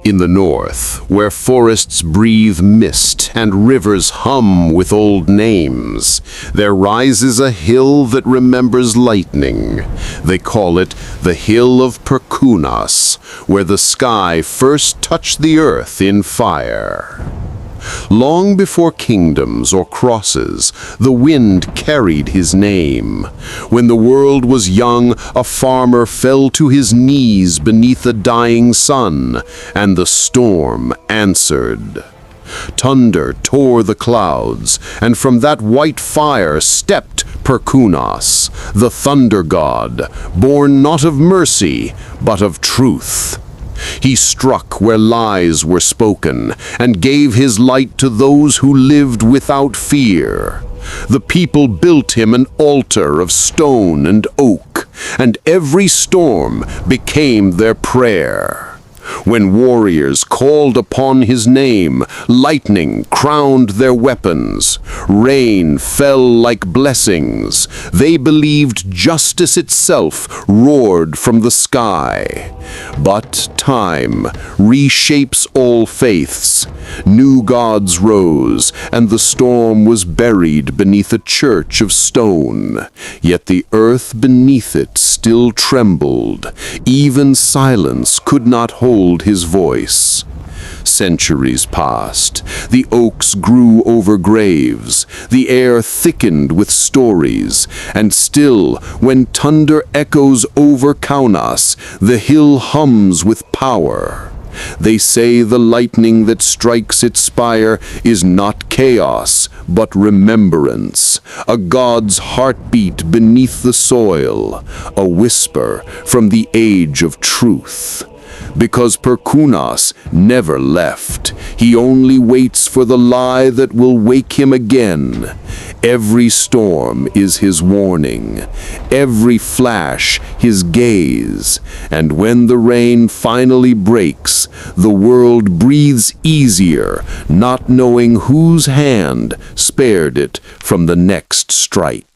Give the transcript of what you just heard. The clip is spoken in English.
In the north, where forests breathe mist and rivers hum with old names, there rises a hill that remembers lightning. They call it the Hill of Perkūnas, where the sky first touched the earth in fire. Long before kingdoms or crosses, the wind carried his name. When the world was young, a farmer fell to his knees beneath the dying sun, and the storm answered. Thunder tore the clouds, and from that white fire stepped Perkūnas, the thunder god, born not of mercy, but of truth. He struck where lies were spoken, and gave his light to those who lived without fear. The people built him an altar of stone and oak, and every storm became their prayer. When warriors called upon his name, lightning crowned their weapons. Rain fell like blessings. They believed justice itself roared from the sky. But time reshapes all faiths. New gods rose, and the storm was buried beneath a church of stone. Yet the earth beneath it still trembled. Even silence could not hold his voice. Centuries passed. The oaks grew over graves. The air thickened with stories. And still, when thunder echoes over Kaunas, the hill hums with power. They say the lightning that strikes its spire is not chaos, but remembrance, a god's heartbeat beneath the soil, a whisper from the age of truth. Because Perkūnas never left, he only waits for the lie that will wake him again. Every storm is his warning, every flash his gaze, and when the rain finally breaks, the world breathes easier, not knowing whose hand spared it from the next strike.